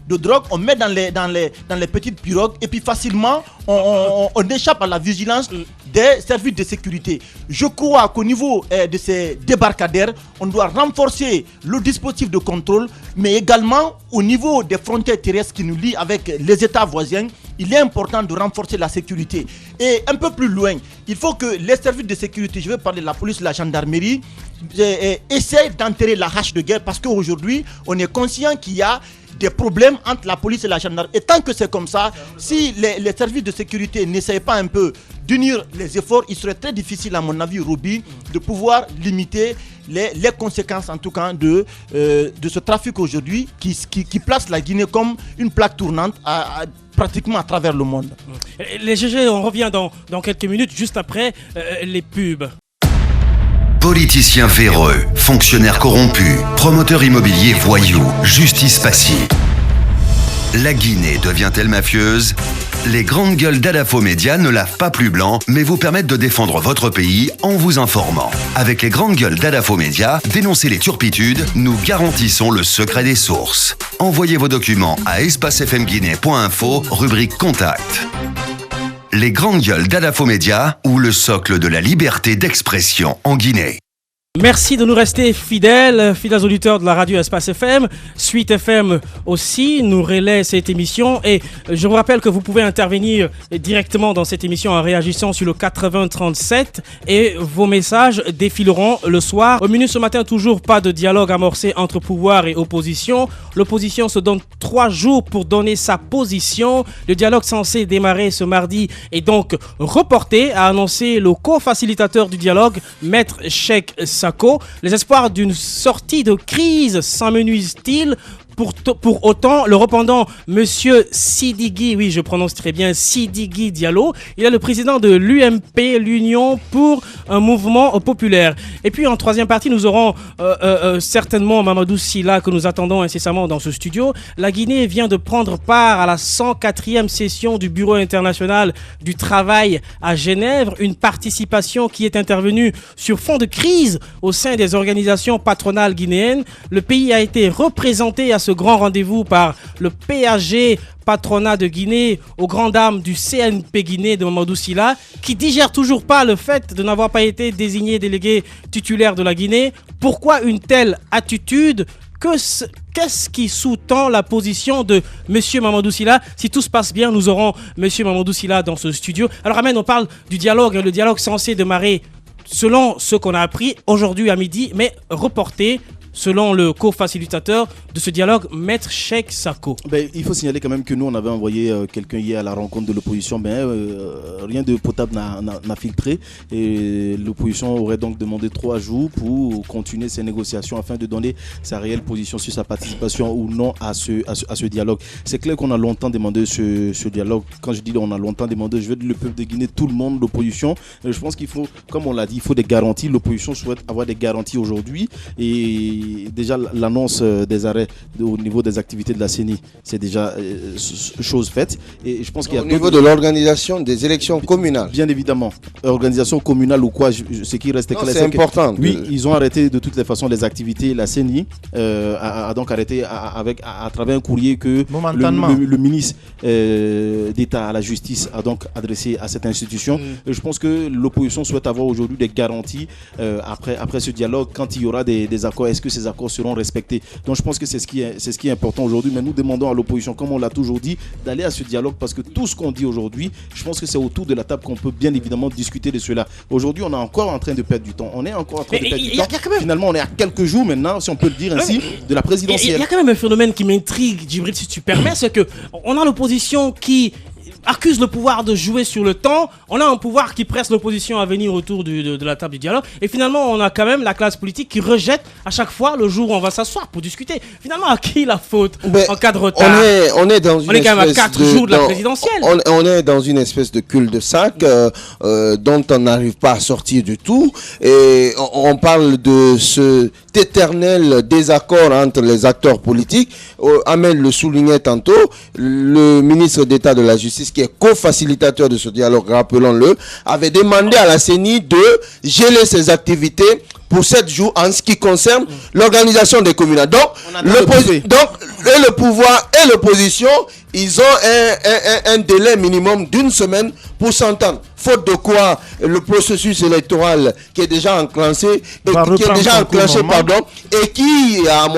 [SPEAKER 6] de drogue, on met dans les petites pirogues et puis facilement on échappe à la vigilance des services de sécurité. Je crois qu'au niveau de ces débarcadères, on doit renforcer le dispositif de contrôle, mais également au niveau des frontières terrestres qui nous lient avec les États voisins, il est important de renforcer la sécurité. Et un peu plus loin, il faut que les services de sécurité, je vais parler de la police, la gendarmerie, essayent d'enterrer la hache de guerre parce qu'aujourd'hui, on est conscient qu'il y a des problèmes entre la police et la gendarmerie. Et tant que c'est comme ça, si les services de sécurité n'essayent pas un peu d'unir les efforts, il serait très difficile, à mon avis, Roby, de pouvoir limiter les conséquences, en tout cas, de ce trafic aujourd'hui qui place la Guinée comme une plaque tournante pratiquement à travers le monde.
[SPEAKER 2] Les GG, on revient dans quelques minutes, juste après les pubs.
[SPEAKER 1] Politiciens véreux, fonctionnaires corrompus, promoteurs immobiliers voyous, justice passive. La Guinée devient-elle mafieuse? Les grandes gueules d'Adafo Média ne lavent pas plus blanc, mais vous permettent de défendre votre pays en vous informant. Avec les grandes gueules d'Adafo Média, dénoncez les turpitudes, nous garantissons le secret des sources. Envoyez vos documents à espacefmguinée.info, rubrique Contact. Les grandes gueules d'Adafo Média ou le socle de la liberté d'expression en Guinée.
[SPEAKER 2] Merci de nous rester fidèles auditeurs de la radio Espace FM. Suite FM aussi nous relaie cette émission et je vous rappelle que vous pouvez intervenir directement dans cette émission en réagissant sur le 8037 et vos messages défileront le soir. Au menu ce matin, toujours pas de dialogue amorcé entre pouvoir et opposition. L'opposition se donne 3 jours pour donner sa position. Le dialogue censé démarrer ce mardi est donc reporté, a annoncé le co-facilitateur du dialogue, Maître Cheikh Sako. Les espoirs d'une sortie de crise s'amenuisent-ils? Pour autant, le répondant, Monsieur Sidiki, oui je prononce très bien, Sidiki Diallo, il est le président de l'UMP, l'Union pour un mouvement populaire. Et puis en troisième partie, nous aurons certainement Mamadou Sylla que nous attendons incessamment dans ce studio. La Guinée vient de prendre part à la 104e session du Bureau international du travail à Genève, une participation qui est intervenue sur fond de crise au sein des organisations patronales guinéennes. Le pays a été représenté à ce grand rendez-vous par le PAG patronat de Guinée aux grandes dames du CNP Guinée de Mamadou Sylla qui digère toujours pas le fait de n'avoir pas été désigné délégué titulaire de la Guinée. Pourquoi une telle attitude? Qu'est-ce qui sous-tend la position de Monsieur Mamadou Sylla? Si tout se passe bien, nous aurons Monsieur Mamadou Sylla dans ce studio. Alors Ahmed, on parle du dialogue, le dialogue censé démarrer selon ce qu'on a appris aujourd'hui à midi, mais reporté selon le co-facilitateur de ce dialogue, Maître Cheikh Sako.
[SPEAKER 3] Il faut signaler quand même que nous, on avait envoyé quelqu'un hier à la rencontre de l'opposition, mais rien de potable n'a filtré. Et l'opposition aurait donc demandé 3 jours pour continuer ses négociations afin de donner sa réelle position sur sa participation ou non à ce dialogue. C'est clair qu'on a longtemps demandé ce dialogue. Quand je dis on a longtemps demandé, je veux dire le peuple de Guinée, tout le monde, l'opposition. Je pense qu'il faut, comme on l'a dit, il faut des garanties. L'opposition souhaite avoir des garanties aujourd'hui. Et déjà l'annonce des arrêts au niveau des activités de la CENI, c'est déjà chose faite. Et je pense qu'il y a
[SPEAKER 4] au niveau de l'organisation des élections communales.
[SPEAKER 3] Bien évidemment, organisation communale ou quoi, ce qui reste clair,
[SPEAKER 4] c'est important.
[SPEAKER 3] Oui, ils ont arrêté de toutes les façons les activités. La CENI a donc arrêté à travers un courrier que le ministre d'État à la justice a donc adressé à cette institution. Je pense que l'opposition souhaite avoir aujourd'hui des garanties après ce dialogue, quand il y aura des accords. Est-ce que ces accords seront respectés? Donc je pense que c'est ce qui est important aujourd'hui. Mais nous demandons à l'opposition, comme on l'a toujours dit, d'aller à ce dialogue, parce que tout ce qu'on dit aujourd'hui, je pense que c'est autour de la table qu'on peut bien évidemment discuter de cela. Aujourd'hui, on est encore en train de perdre du temps. On est encore en train de perdre du temps. Finalement, on est à quelques jours maintenant, si on peut le dire ainsi, de la présidentielle.
[SPEAKER 2] Il y a quand même un phénomène qui m'intrigue, Djibril, si tu permets, c'est qu'on a l'opposition qui accuse le pouvoir de jouer sur le temps. On a un pouvoir qui presse l'opposition à venir autour de la table du dialogue. Et finalement, on a quand même la classe politique qui rejette à chaque fois le jour où on va s'asseoir pour discuter. Finalement, à qui la faute en cas de retard?
[SPEAKER 4] On est quand même à
[SPEAKER 2] 4 jours de la présidentielle.
[SPEAKER 4] On est dans une espèce de cul-de-sac dont on n'arrive pas à sortir du tout. Et on parle de cet éternel désaccord entre les acteurs politiques. Ahmed le soulignait tantôt, le ministre d'État de la Justice, qui est co-facilitateur de ce dialogue, rappelons-le, avait demandé à la CENI de geler ses activités pour 7 jours en ce qui concerne l'organisation des communautés. Donc, le pouvoir et l'opposition, ils ont un délai minimum d'1 semaine pour s'entendre. Faute de quoi, le processus électoral qui est déjà enclenché, et qui, à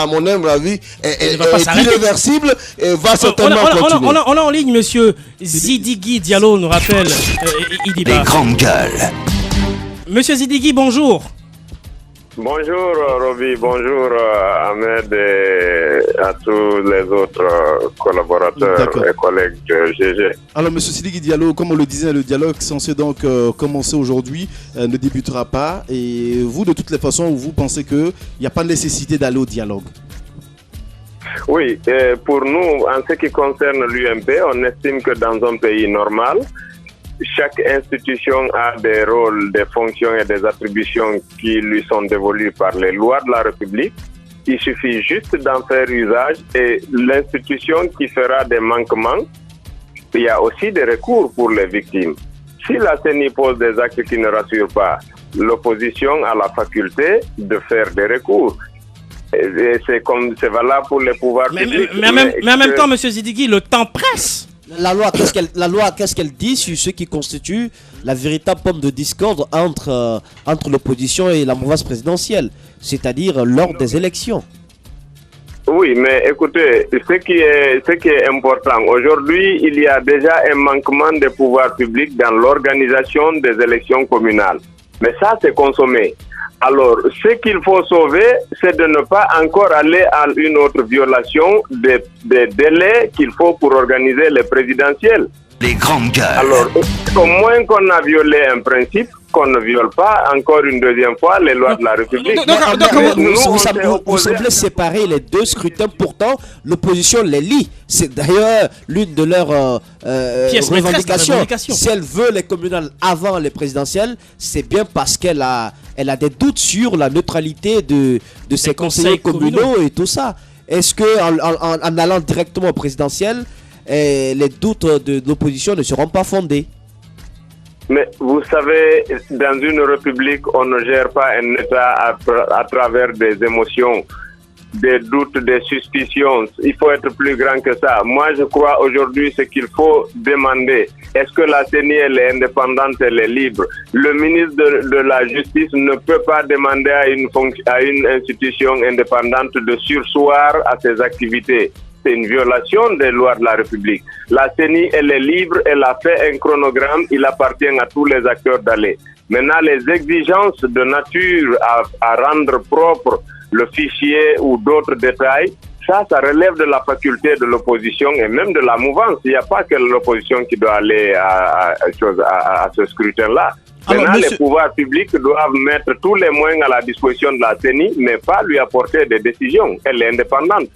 [SPEAKER 4] mon humble avis, est irréversible et va certainement continuer.
[SPEAKER 2] On a en ligne Monsieur Sidiki Diallo, nous rappelle Idiba.
[SPEAKER 1] Les grandes gueules.
[SPEAKER 2] Monsieur Sidiki, bonjour.
[SPEAKER 7] Bonjour Roby, bonjour Ahmed et à tous les autres collaborateurs et collègues de GG.
[SPEAKER 3] Alors Monsieur Sidiki Diallo, comme on le disait, le dialogue censé donc commencer aujourd'hui ne débutera pas. Et vous, de toutes les façons, vous pensez qu'il n'y a pas nécessité d'aller au dialogue?
[SPEAKER 7] Oui, pour nous, en ce qui concerne l'UMP, on estime que dans un pays normal, chaque institution a des rôles, des fonctions et des attributions qui lui sont dévolues par les lois de la République. Il suffit juste d'en faire usage et l'institution qui fera des manquements, il y a aussi des recours pour les victimes. Si la CENI pose des actes qui ne rassurent pas, l'opposition a la faculté de faire des recours. Et c'est valable pour les pouvoirs publics.
[SPEAKER 2] Mais en même temps, M. Sidiki, le temps presse.
[SPEAKER 5] La loi, qu'est-ce qu'elle dit sur ce qui constitue la véritable pomme de discorde entre l'opposition et la mouvance présidentielle, c'est-à-dire lors des élections?
[SPEAKER 7] Oui, mais écoutez, ce qui est important, aujourd'hui, il y a déjà un manquement des pouvoirs publics dans l'organisation des élections communales. Mais ça, c'est consommé. Alors, ce qu'il faut sauver, c'est de ne pas encore aller à une autre violation des délais qu'il faut pour organiser les présidentielles.
[SPEAKER 1] Les grandes gueules.
[SPEAKER 7] Alors, au moins qu'on a violé un principe, qu'on ne viole pas encore une deuxième fois les lois de la République.
[SPEAKER 5] Vous semblez séparer les deux scrutins, pourtant l'opposition les lie. C'est d'ailleurs l'une de leurs revendications. Si elle veut les communales avant les présidentielles, c'est bien parce qu'elle a des doutes sur la neutralité de ses conseillers communaux et tout ça. Est-ce qu'en allant directement au présidentiel, les doutes de l'opposition ne seront pas fondés?
[SPEAKER 7] Mais vous savez, dans une république, on ne gère pas un État à travers des émotions, des doutes, des suspicions. Il faut être plus grand que ça. Moi, je crois aujourd'hui ce qu'il faut demander. Est-ce que la CENI, elle est indépendante, elle est libre? Le ministre de la Justice ne peut pas demander à une institution indépendante de surseoir à ses activités. C'est une violation des lois de la République. La CENI, elle est libre, elle a fait un chronogramme, il appartient à tous les acteurs d'aller. Maintenant, les exigences de nature à rendre propre le fichier ou d'autres détails, ça relève de la faculté de l'opposition et même de la mouvance. Il n'y a pas que l'opposition qui doit aller à ce scrutin-là. Maintenant, les pouvoirs publics doivent mettre tous les moyens à la disposition de la CENI, mais pas lui apporter des décisions. Elle est indépendante.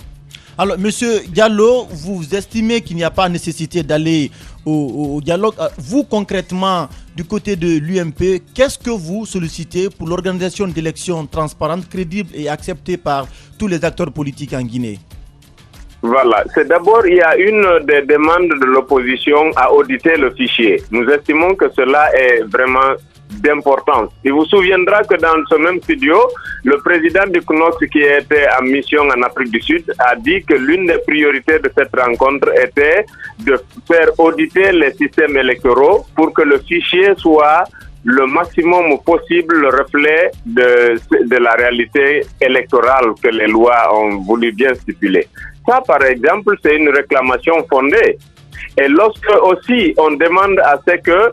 [SPEAKER 6] Alors, Monsieur Diallo, vous estimez qu'il n'y a pas nécessité d'aller au dialogue. Vous, concrètement, du côté de l'UMP, qu'est-ce que vous sollicitez pour l'organisation d'élections transparentes, crédibles et acceptées par tous les acteurs politiques en Guinée?
[SPEAKER 7] Voilà. C'est d'abord, il y a une des demandes de l'opposition à auditer le fichier. Nous estimons que cela est vraiment d'importance. Il vous souviendra que dans ce même studio, le président du CNOX qui était en mission en Afrique du Sud a dit que l'une des priorités de cette rencontre était de faire auditer les systèmes électoraux pour que le fichier soit le maximum possible le reflet de la réalité électorale que les lois ont voulu bien stipuler. Ça, par exemple, c'est une réclamation fondée. Et lorsque aussi on demande à ce que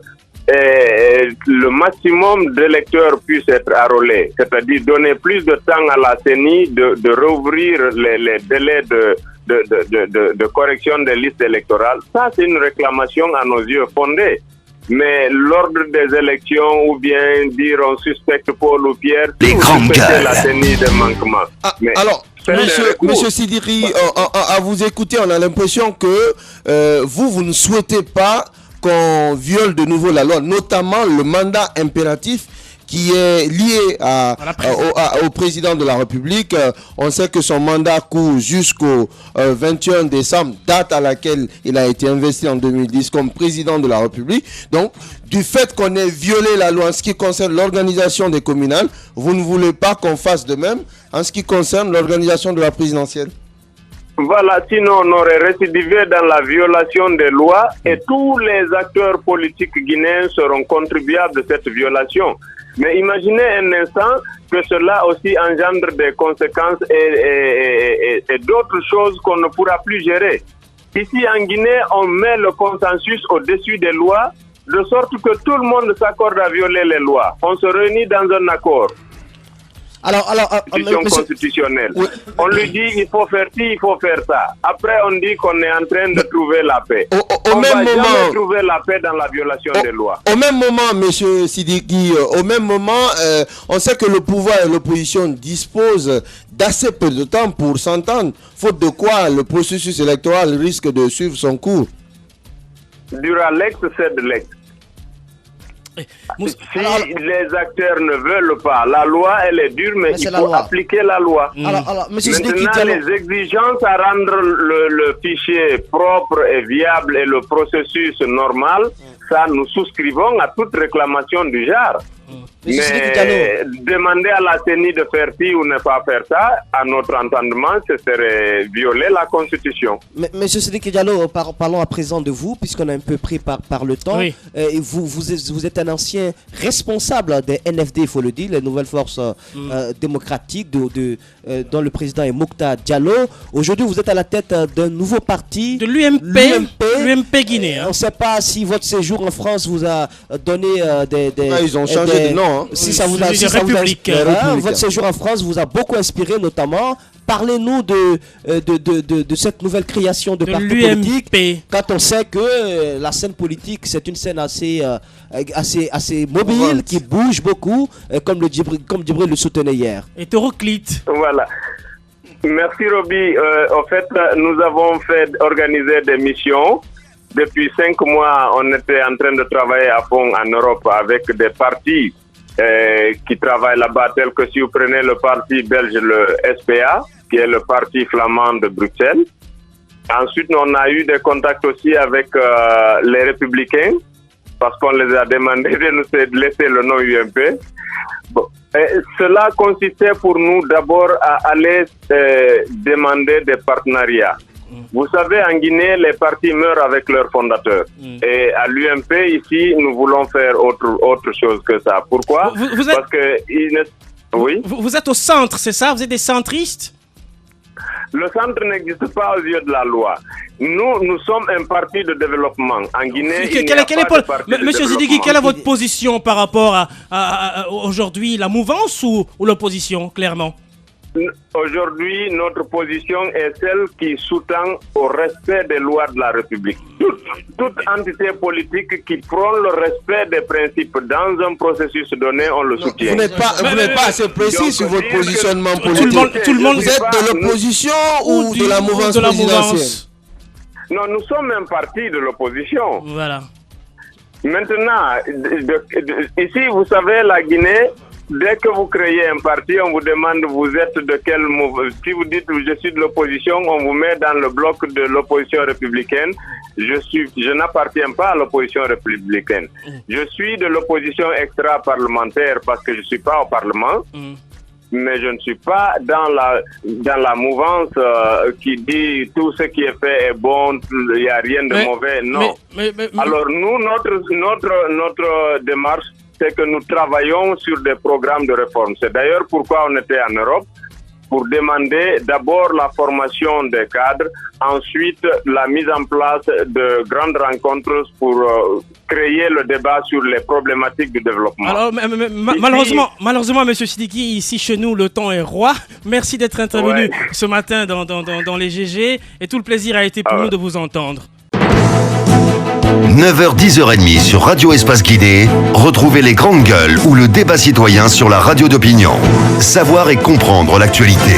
[SPEAKER 7] le maximum d'électeurs puissent être enrôlés, c'est-à-dire donner plus de temps à la CENI de rouvrir les délais de correction des listes électorales, ça c'est une réclamation à nos yeux fondée. Mais l'ordre des élections ou bien dire on suspecte Paul ou Pierre, c'est la CENI de manquement.
[SPEAKER 4] Alors, Monsieur Sidiri, à vous écouter, on a l'impression que vous ne souhaitez pas qu'on viole de nouveau la loi, notamment le mandat impératif qui est lié au président de la République. On sait que son mandat court jusqu'au 21 décembre, date à laquelle il a été investi en 2010 comme président de la République. Donc, du fait qu'on ait violé la loi en ce qui concerne l'organisation des communales, vous ne voulez pas qu'on fasse de même en ce qui concerne l'organisation de la présidentielle?
[SPEAKER 7] Voilà, sinon on aurait récidivé dans la violation des lois et tous les acteurs politiques guinéens seront contribuables de cette violation. Mais imaginez un instant que cela aussi engendre des conséquences et d'autres choses qu'on ne pourra plus gérer. Ici en Guinée, on met le consensus au-dessus des lois, de sorte que tout le monde s'accorde à violer les lois. On se réunit dans un accord. Constitutionnelle. Oui. On lui dit il faut faire ci, il faut faire ça. Après on dit qu'on est en train de trouver la paix. On va jamais trouver la paix dans la violation des lois.
[SPEAKER 4] Au même moment, Monsieur Sidiki, on sait que le pouvoir et l'opposition disposent d'assez peu de temps pour s'entendre, faute de quoi le processus électoral risque de suivre son cours.
[SPEAKER 7] Dura lex sed lex. Si les acteurs ne veulent pas, la loi elle est dure, mais il faut appliquer la loi.
[SPEAKER 5] Alors,
[SPEAKER 7] maintenant, les exigences à rendre le fichier propre et viable et le processus normal, ça, nous souscrivons à toute réclamation du genre. Mais demander à la CENI de faire ci ou ne pas faire ça, à notre entendement, ce serait violer la Constitution.
[SPEAKER 5] Mais Monsieur Sidiki Diallo, parlons à présent de vous, puisqu'on est un peu pris par le temps. Oui. Vous êtes un ancien responsable des NFD, il faut le dire, les nouvelles forces démocratiques, dont le président est Mokhtar Diallo. Aujourd'hui, vous êtes à la tête d'un nouveau parti.
[SPEAKER 2] De l'UMP Guinée.
[SPEAKER 5] On ne sait pas si votre séjour en France vous a donné des...
[SPEAKER 4] ils ont changé de nom.
[SPEAKER 5] Si ça vous a, votre séjour en France vous a beaucoup inspiré, notamment. Parlez-nous de cette nouvelle création de parti politique. Quand on sait que la scène politique, c'est une scène assez mobile, qui bouge beaucoup, comme Djibril le soutenait hier.
[SPEAKER 2] Hétéroclite.
[SPEAKER 7] Voilà. Merci Roby. En fait, nous avons organisé des missions. Depuis 5 mois, on était en train de travailler à fond en Europe avec des partis qui travaillent là-bas, tels que si vous prenez le parti belge, le SPA, qui est le parti flamand de Bruxelles. Ensuite, on a eu des contacts aussi avec les Républicains, parce qu'on les a demandé de nous laisser le nom UMP. Bon. Cela consistait pour nous d'abord à aller demander des partenariats. Vous savez, en Guinée, les partis meurent avec leurs fondateurs. Et à l'UMP, ici, nous voulons faire autre chose que ça. Pourquoi? Parce que... Oui.
[SPEAKER 2] Vous êtes au centre, c'est ça? Vous êtes des centristes?
[SPEAKER 7] Le centre n'existe pas aux yeux de la loi. Nous sommes un parti de développement. En Guinée,
[SPEAKER 2] Monsieur Sidiki, quelle est votre position par rapport à aujourd'hui, la mouvance ou l'opposition, clairement?
[SPEAKER 7] Aujourd'hui, notre position est celle qui sous-tend au respect des lois de la République. Toute entité politique qui prône le respect des principes dans un processus donné, on le soutient.
[SPEAKER 4] Vous n'êtes pas assez précis sur votre positionnement politique. Vous êtes de l'opposition ou de la mouvance présidentielle?
[SPEAKER 7] Non, nous sommes un parti de l'opposition.
[SPEAKER 2] Voilà.
[SPEAKER 7] Maintenant, ici, vous savez, la Guinée... Dès que vous créez un parti, on vous demande vous êtes de quel mouvement. Si vous dites je suis de l'opposition, on vous met dans le bloc de l'opposition républicaine. Je n'appartiens pas à l'opposition républicaine. Je suis de l'opposition extra-parlementaire parce que je ne suis pas au Parlement. Mais je ne suis pas dans la mouvance qui dit tout ce qui est fait est bon, il n'y a rien de mauvais. Non. Alors nous, notre démarche, c'est que nous travaillons sur des programmes de réforme. C'est d'ailleurs pourquoi on était en Europe, pour demander d'abord la formation des cadres, ensuite la mise en place de grandes rencontres pour créer le débat sur les problématiques du développement.
[SPEAKER 2] Alors, malheureusement, Monsieur Sidiki, ici chez nous, le temps est roi. Merci d'être intervenu ce matin dans les GG, et tout le plaisir a été pour nous de vous entendre.
[SPEAKER 1] 9h, 10h30 sur Radio Espace Guinée. Retrouvez les grandes gueules ou le débat citoyen sur la radio d'opinion. Savoir et comprendre l'actualité.